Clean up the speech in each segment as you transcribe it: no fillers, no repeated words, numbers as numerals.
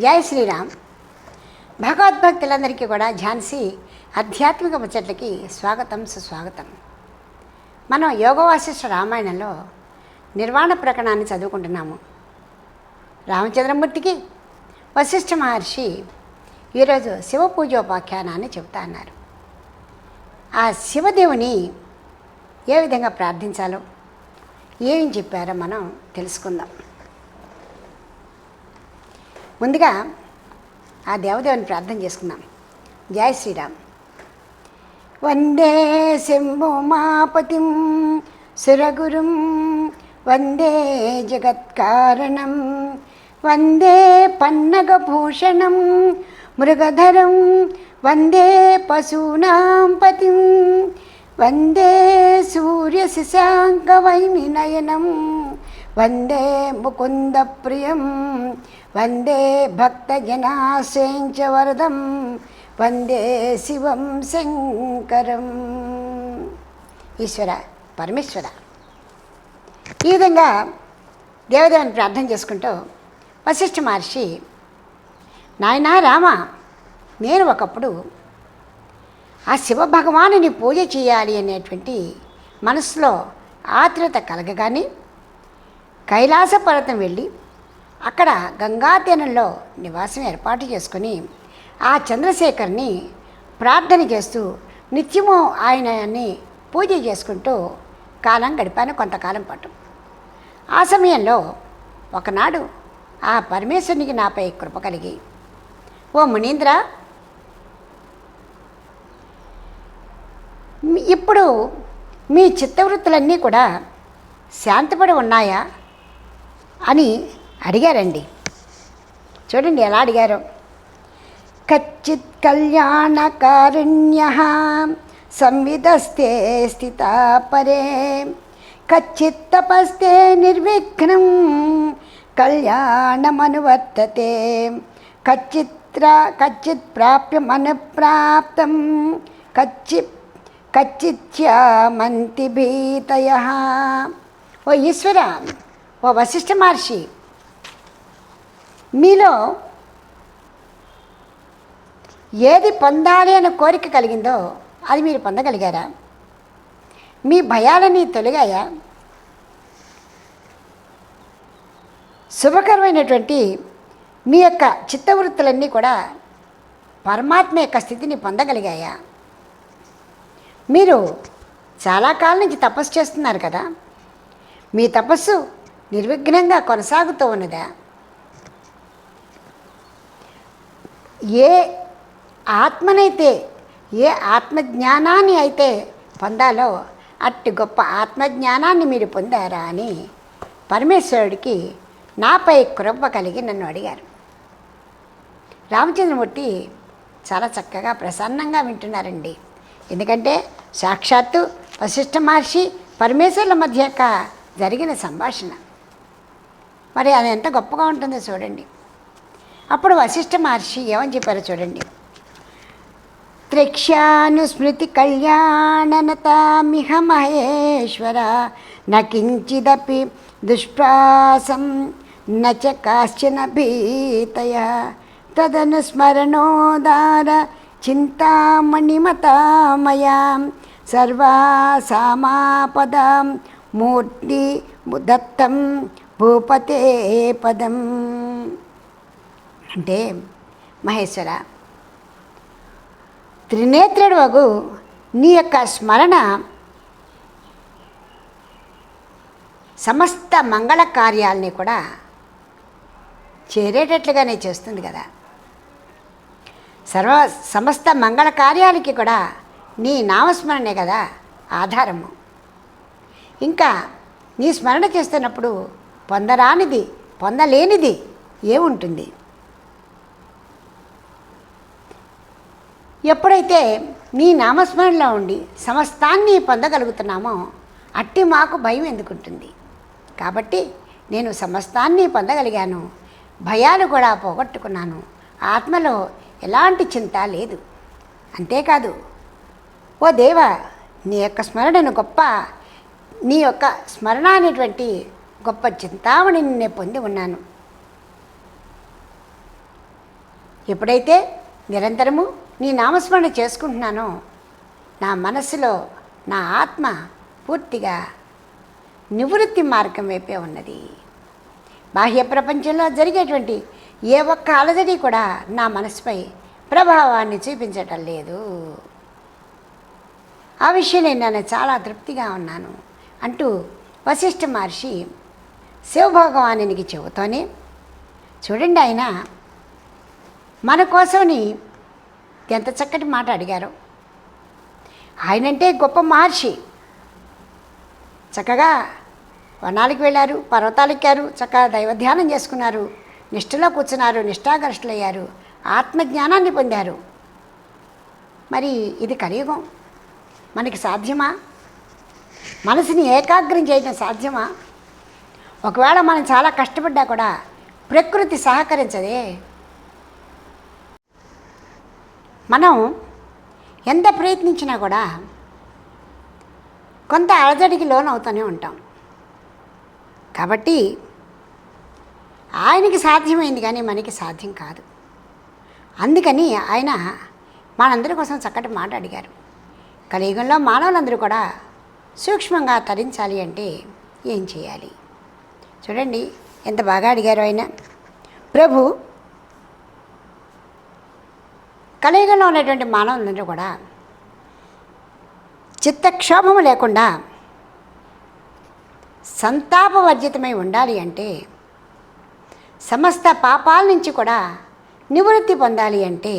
జై శ్రీరామ్. భగవద్భక్తులందరికీ కూడా ఝాన్సీ ఆధ్యాత్మిక ముచ్చట్లకి స్వాగతం, సుస్వాగతం. మనం యోగ వాసిష్ఠ రామాయణంలో నిర్వాణ ప్రకరణాన్ని చదువుకుంటున్నాము. రామచంద్రమూర్తికి వశిష్ఠ మహర్షి ఈరోజు శివ పూజోపాఖ్యానాన్ని చెబుతా అన్నారు. ఆ శివదేవుని ఏ విధంగా ప్రార్థించాలో, ఏం చెప్పారో మనం తెలుసుకుందాం. ముందుగా ఆ దేవదేవుని ప్రార్థన చేసుకుందాం. జై శ్రీరామ్. వందే శంభుమాపతిం సురగురుం వందే జగత్కారణం వందే పన్నగభూషణం మృగధరం వందే పశూనాం పతిం వందే సూర్యశశాంకవైనినయనం వందే ముకుందప్రియం వందే భక్తజనాశ్రయించ వరదం వందే శివం శంకరం. ఈశ్వర, పరమేశ్వర, ఈ విధంగా దేవదేవుని ప్రార్థన చేసుకుంటూ వశిష్ఠ మహర్షి, నాయనా రామ, నేను ఒకప్పుడు ఆ శివభగవానుని పూజ చేయాలి అనేటువంటి మనసులో ఆత్రుత కలగగానే కైలాస పర్వతం వెళ్ళి అక్కడ గంగాతీరంలో నివాసం ఏర్పాటు చేసుకొని ఆ చంద్రశేఖర్ని ప్రార్థన చేస్తూ నిత్యము ఆయనని పూజ చేసుకుంటూ కాలం గడిపాను కొంతకాలం పాటు. ఆ సమయంలో ఒకనాడు ఆ పరమేశ్వరునికి నాపై కృప కలిగి, ఓ మునీంద్ర, ఇప్పుడు మీ చిత్తవృత్తులన్నీ కూడా శాంతపడి ఉన్నాయా అని అడిగారండి. చూడండి ఎలా అడిగారో. కచ్చిత్ కళ్యాణకారుణ్య సంవిదస్తే స్థితా పరే కచ్చిత్ తపస్తే నిర్విఘ్నం కళ్యాణమనువర్తతే కచ్చిత్ ప్రాప్యమనుప్రాప్తం కచ్చిత్యామంతి భీతయః. ఓ ఈశ్వర, ఓ వశిష్ఠ మహర్షి, మీలో ఏది పొందాలి అనే కోరిక కలిగిందో అది మీరు పొందగలిగారా? మీ భయాలని తొలగాయా? శుభకరమైనటువంటి మీ యొక్క చిత్తవృత్తులన్నీ కూడా పరమాత్మ యొక్క స్థితిని పొందగలిగాయా? మీరు చాలా కాలం నుంచి తపస్సు చేస్తున్నారు కదా, మీ తపస్సు నిర్విఘ్నంగా కొనసాగుతూ ఉన్నదా? ఏ ఆత్మనైతే, ఏ ఆత్మజ్ఞానాన్ని అయితే పొందాలో అట్టి గొప్ప ఆత్మజ్ఞానాన్ని మీరు పొందారా అని పరమేశ్వరుడికి నాపై కృప కలిగి నన్ను అడిగారు. రామచంద్రమూర్తి చాలా చక్కగా ప్రసన్నంగా వింటున్నారండి. ఎందుకంటే సాక్షాత్తు వశిష్ఠ మహర్షి పరమేశ్వరుల మధ్య యొక్క జరిగిన సంభాషణ, మరి అది ఎంత గొప్పగా ఉంటుందో చూడండి. అప్పుడు వశిష్ఠ మహర్షి ఏమని చెప్పారో చూడండి. త్రిక్ష్యానుస్మృతి కళ్యాణనతామిహ మహేశ్వర నకించిదపి దుష్ప్రాసం నచ కాశ్చన భీతయ తదనుస్మరణోదార చింతామణిమతామయా సర్వాసామాపదాం మూర్తి దత్తం భూపతే పదం. అంటే మహేశ్వర, త్రినేత్రుడు వగు నీ యొక్క స్మరణ సమస్త మంగళ కార్యాలని కూడా చేరేటట్లుగానే చేస్తుంది కదా. సమస్త మంగళ కార్యాలకి కూడా నీ నామస్మరణే కదా ఆధారము. ఇంకా నీ స్మరణ చేస్తున్నప్పుడు పొందరానిది, పొందలేనిది ఏముంటుంది? ఎప్పుడైతే నీ నామస్మరణలో ఉండి సమస్తాన్ని పొందగలుగుతున్నామో అట్టి మాకు భయం ఎందుకుంటుంది? కాబట్టి నేను సమస్తాన్ని పొందగలిగాను, భయాలు కూడా పోగొట్టుకున్నాను, ఆత్మలో ఎలాంటి చింత లేదు. అంతేకాదు ఓ దేవ, నీ యొక్క స్మరణను గొప్ప, నీ యొక్క స్మరణ అనేటువంటి గొప్ప చింతామణిని నేను పొంది ఉన్నాను. ఎప్పుడైతే నిరంతరము నీ నామస్మరణ చేసుకుంటున్నానో నా మనస్సులో నా ఆత్మ పూర్తిగా నివృత్తి మార్గం వైపే ఉన్నది. బాహ్య ప్రపంచంలో జరిగేటువంటి ఏ ఒక్క అలజడి కూడా నా మనసుపై ప్రభావాన్ని చూపించటం లేదు. ఆ విషయంలో నేను చాలా తృప్తిగా ఉన్నాను అంటూ వశిష్ఠ మహర్షి శివభగవానునికి చెబుతూనే, చూడండి ఆయన మన కోసమని ఎంత చక్కటి మాట అడిగారు. ఆయనంటే గొప్ప మహర్షి. చక్కగా వనాలకు వెళ్ళారు, పర్వతాలు ఎక్కారు, చక్కగా దైవధ్యానం చేసుకున్నారు, నిష్ఠలో కూర్చున్నారు, నిష్ఠాగరిష్ఠులయ్యారు, ఆత్మజ్ఞానాన్ని పొందారు. మరి ఇది కలియుగం, మనకి సాధ్యమా? మనసుని ఏకాగ్రం చేయడం సాధ్యమా? ఒకవేళ మనం చాలా కష్టపడ్డా కూడా ప్రకృతి సహకరించదే. మనం ఎంత ప్రయత్నించినా కూడా కొంత అలజడికి లోనవుతూనే ఉంటాం. కాబట్టి ఆయనకి సాధ్యమైంది కానీ మనకి సాధ్యం కాదు. అందుకని ఆయన మనందరి కోసం చక్కటి మాట అడిగారు. కలియుగంలో మానవులందరూ కూడా సూక్ష్మంగా తరించాలి అంటే ఏం చేయాలి? చూడండి ఎంత బాగా అడిగారు ఆయన. ప్రభు కలియుగంలో ఉన్నటువంటి మానవులందరూ కూడా చిత్తక్షోభము లేకుండా సంతాపవర్జితమై ఉండాలి అంటే, సమస్త పాపాల నుంచి కూడా నివృత్తి పొందాలి అంటే,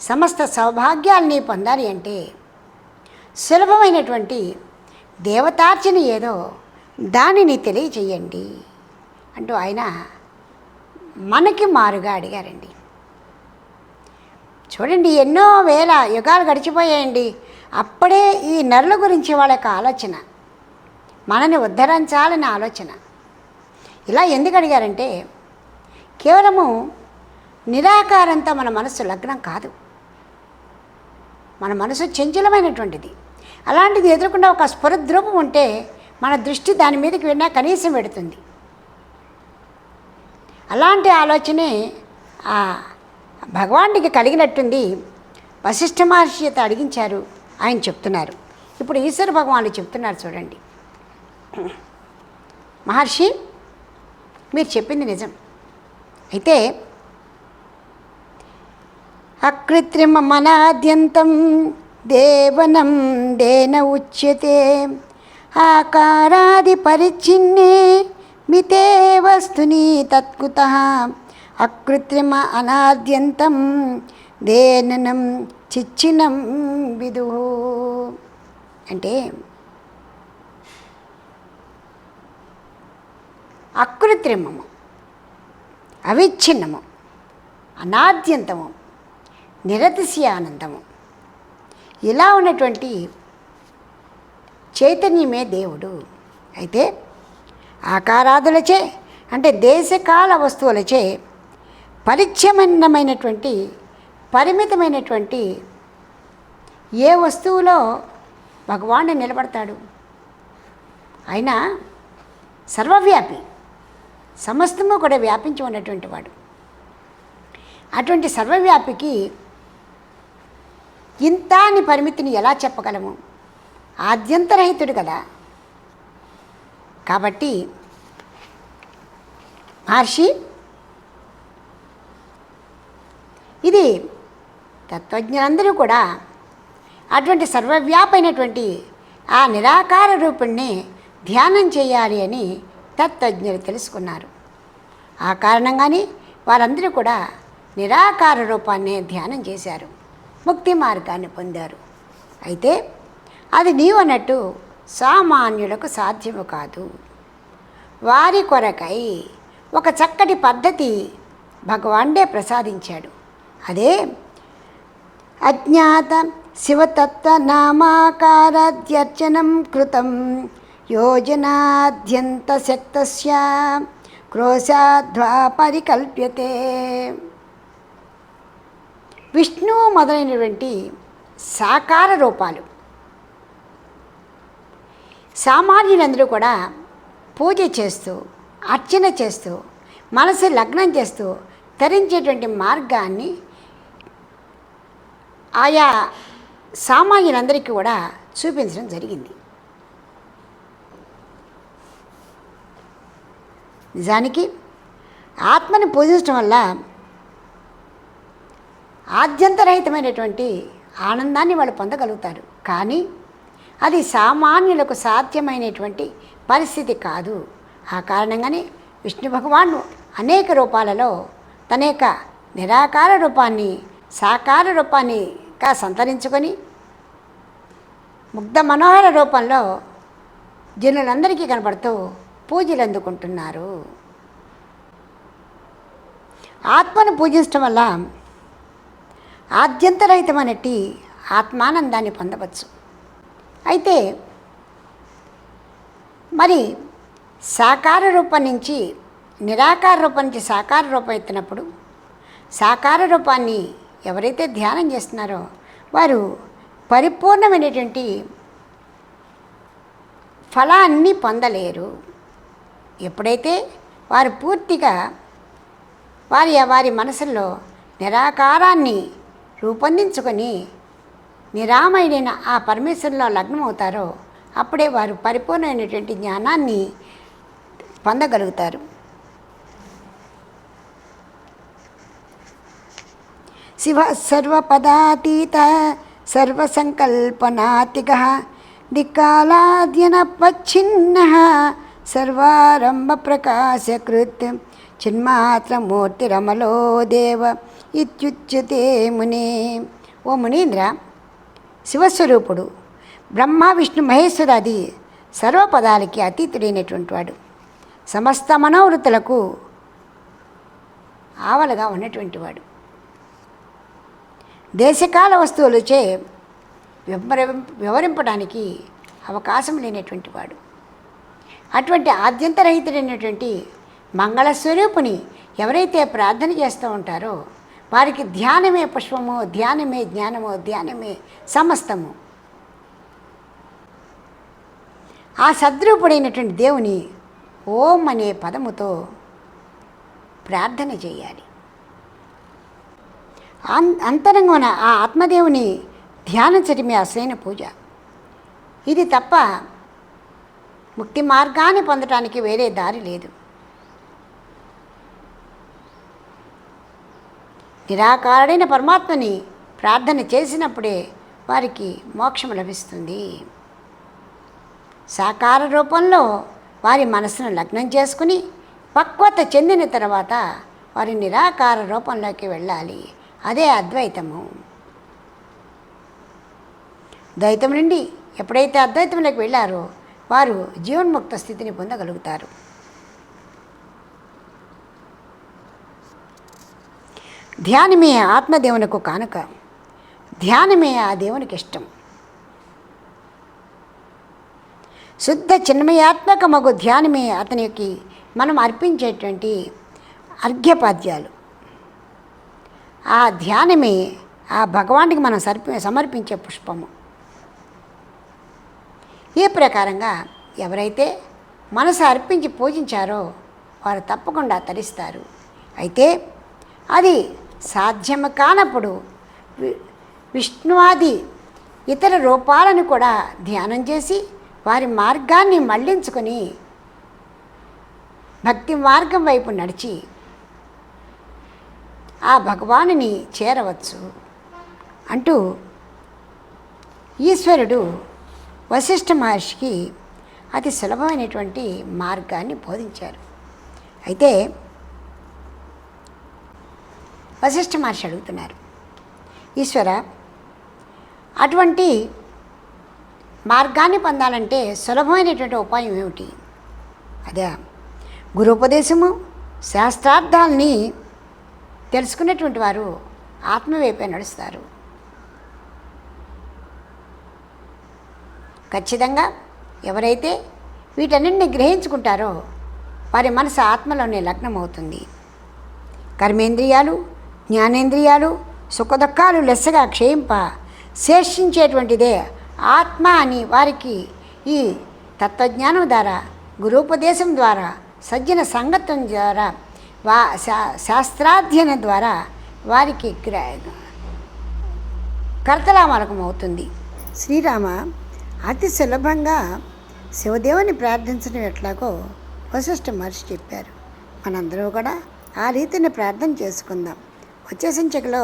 సమస్త సౌభాగ్యాలని పొందాలి అంటే సులభమైనటువంటి దేవతార్చన ఏదో దానిని తెలియచేయండి అంటూ ఆయన మనకి మారుగా అడిగారండి. చూడండి ఎన్నో వేల యుగాలు గడిచిపోయాయండి. అప్పుడే ఈ నరుల గురించి వాళ్ళ యొక్క ఆలోచన, మనని ఉద్ధరించాలనే ఆలోచన. ఇలా ఎందుకు అడిగారంటే, కేవలము నిరాకారంతో మన మనసు లగ్నం కాదు. మన మనసు చంచలమైనటువంటిది. అలాంటిది ఎదురకుండా ఒక స్ఫురద్రూపం ఉంటే మన దృష్టి దాని మీదకి వెళ్ళినా కనీసం పెడుతుంది. అలాంటి ఆలోచనే ఆ భగవానుడికి కలిగినట్టుంది. వశిష్ఠ మహర్షి చేత అడిగించారు, ఆయన చెప్తున్నారు. ఇప్పుడు ఈశ్వర భగవానుడు చెప్తున్నారు చూడండి. మహర్షి మీరు చెప్పింది నిజం. అయితే అకృత్రిమమనాద్యంతం దేవనం దేన ఉచ్యతే ఆకారాది పరిచ్ఛిన్నే మితే వస్తుని తత్కుతః అకృత్రిమ అనాద్యంతం దేననం చిచ్చినం విదుః. అంటే అకృత్రిమము, అవిచ్ఛిన్నము, అనాద్యంతము, నిరతిశయానందము, ఇలా ఉన్నటువంటి చైతన్యమే దేవుడు. అయితే ఆకారాదులచే అంటే దేశకాల వస్తువులచే పరిచ్ఛిన్నమైనటువంటి పరిమితమైనటువంటి ఏ వస్తువులో భగవానుడు నిలబడతాడు? ఆయన సర్వవ్యాపి, సమస్తము కూడా వ్యాపించి ఉన్నటువంటి వాడు. అటువంటి సర్వవ్యాపికి ఇంత అని పరిమితిని ఎలా చెప్పగలము? ఆద్యంతరహితుడు కదా. కాబట్టి మహర్షి ఇది తత్వజ్ఞులందరూ కూడా అటువంటి సర్వవ్యాపైనటువంటి ఆ నిరాకార రూపుణ్ణి ధ్యానం చేయాలి అని తత్వజ్ఞులు తెలుసుకున్నారు. ఆ కారణంగానే వారందరూ కూడా నిరాకార రూపాన్ని ధ్యానం చేశారు, ముక్తి మార్గాన్ని పొందారు. అయితే అది నీవన్నట్టు సామాన్యులకు సాధ్యము కాదు. వారి కొరకై ఒక చక్కటి పద్ధతి భగవానుడే ప్రసాదించాడు. అదే అజ్ఞాత శివతత్వ నామాకారాద్యర్చనం కృతం యోజనాద్యంత శక్తస్య క్రోశాద్వా పరికల్ప్యతే. విష్ణువు మొదలైనటువంటి సాకార రూపాలు సామాన్యులందరూ కూడా పూజ చేస్తూ, అర్చన చేస్తూ, మనసు లగ్నం చేస్తూ తరించేటువంటి మార్గాన్ని ఆయా సామాన్యులందరికీ కూడా చూపించడం జరిగింది. నిజానికి ఆత్మని పూజించడం వల్ల ఆద్యంతరహితమైనటువంటి ఆనందాన్ని వాళ్ళు పొందగలుగుతారు. కానీ అది సామాన్యులకు సాధ్యమైనటువంటి పరిస్థితి కాదు. ఆ కారణంగానే విష్ణు భగవానుడు అనేక రూపాలలో తన యొక్క నిరాకార రూపాన్ని సాకార రూపాన్నిగా సంతరించుకొని ముగ్ధ మనోహర రూపంలో జనులందరికీ కనబడుతూ పూజలు అందుకుంటున్నారు. ఆత్మను పూజించడం వల్ల ఆద్యంతరహితమైనట్టి ఆత్మానందాన్ని పొందవచ్చు. అయితే మరి సాకార రూపం నుంచి నిరాకార రూపం నుంచి సాకార రూపం ఎత్తినప్పుడు సాకార రూపాన్ని ఎవరైతే ధ్యానం చేస్తున్నారో వారు పరిపూర్ణమైనటువంటి ఫలాన్ని పొందలేరు. ఎప్పుడైతే వారు పూర్తిగా వారి మనసుల్లో నిరాకారాన్ని రూపొందించుకొని నిరామయుడైన ఆ పరమేశ్వరులో లగ్నమవుతారో అప్పుడే వారు పరిపూర్ణమైనటువంటి జ్ఞానాన్ని పొందగలుగుతారు. శివ సర్వపదాతీత సర్వసంకల్పనాతిక దిక్కాలాద్యనపచ్ఛిన్న సర్వారంభ ప్రకాశకృత్ చిన్మాత్రమూర్తిరమలో దేవ ఇత్యుచ్యతే మునే. ఓ మునీంద్ర, శివస్వరూపుడు బ్రహ్మ విష్ణు మహేశ్వరాది సర్వపదాలకి అతీతుడైనటువంటి వాడు, సమస్త మనోవృత్తులకు ఆవలగా ఉన్నటువంటి వాడు, దేశకాల వస్తువులచే వివరింపడానికి అవకాశం లేనటువంటి వాడు. అటువంటి ఆద్యంతరహితుడైనటువంటి మంగళస్వరూపుని ఎవరైతే ప్రార్థన చేస్తూ ఉంటారో వారికి ధ్యానమే పుష్పము, ధ్యానమే జ్ఞానము, ధ్యానమే సమస్తము. ఆ సద్రూపుడైనటువంటి దేవుని ఓం అనే పదముతో ప్రార్థన చేయాలి. అంతరంగమున ఆ ఆత్మదేవుని ధ్యానించడమే అసలైన పూజ. ఇది తప్ప ముక్తి మార్గాన్ని పొందడానికి వేరే దారి లేదు. నిరాకారుడైన పరమాత్మని ప్రార్థన చేసినప్పుడే వారికి మోక్షం లభిస్తుంది. సాకార రూపంలో వారి మనసును లగ్నం చేసుకుని పక్వత చెందిన తర్వాత వారి నిరాకార రూపంలోకి వెళ్ళాలి. అదే అద్వైతము. ద్వైతం నుండి ఎప్పుడైతే అద్వైతంలోకి వెళ్ళారో వారు జీవన్ముక్త స్థితిని పొందగలుగుతారు. ధ్యానమే ఆత్మదేవునకు కానుక, ధ్యానమే ఆ దేవునికి ఇష్టం. శుద్ధ చిన్మయాత్మకమగు ధ్యానమే అతనికి మనం అర్పించేటువంటి అర్ఘ్యపాద్యాలు. ఆ ధ్యానమే ఆ భగవానికి మనం సమర్పించే పుష్పము. ఈ ప్రకారంగా ఎవరైతే మనసు అర్పించి పూజించారో వారు తప్పకుండా తరిస్తారు. అయితే అది సాధ్యము కానప్పుడు విష్ణువాది ఇతర రూపాలను కూడా ధ్యానం చేసి వారి మార్గాన్ని మళ్లించుకొని భక్తి మార్గం వైపు నడిచి ఆ భగవానుని చేరవచ్చు అంటూ ఈశ్వరుడు వశిష్ఠ మహర్షికి అతి సులభమైనటువంటి మార్గాన్ని బోధించారు. అయితే వశిష్ఠ మహర్షి అడుగుతున్నారు, ఈశ్వర, అటువంటి మార్గాన్ని పొందాలంటే సులభమైనటువంటి ఉపాయం ఏమిటి? అదే గురుపదేశము శాస్త్రార్థాలని తెలుసుకున్నటువంటి వారు ఆత్మవైపే నడుస్తారు. ఖచ్చితంగా ఎవరైతే వీటన్నింటినీ గ్రహించుకుంటారో వారి మనసు ఆత్మలోనే లగ్నమవుతుంది. కర్మేంద్రియాలు, జ్ఞానేంద్రియాలు, సుఖదుఖాలు లెస్సగా క్షయింప శేషించేటువంటిదే ఆత్మ అని వారికి ఈ తత్వజ్ఞానం ద్వారా, గురూపదేశం ద్వారా, సజ్జన సంగత్వం ద్వారా శాస్త్రాధ్యయనం ద్వారా వారికి కర్తలామలకం అవుతుంది. శ్రీరామ అతి సులభంగా శివదేవుని ప్రార్థించడం ఎట్లాగో వశిష్ఠ మహర్షి చెప్పారు. మనందరూ కూడా ఆ రీతిని ప్రార్థన చేసుకుందాం. వచ్చే సంచికలో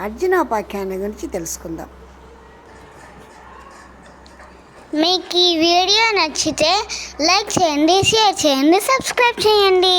అర్జునోపాఖ్యానం గురించి తెలుసుకుందాం. మీకు ఈ వీడియో నచ్చితే లైక్ చేయండి, షేర్ చేయండి, సబ్స్క్రైబ్ చేయండి.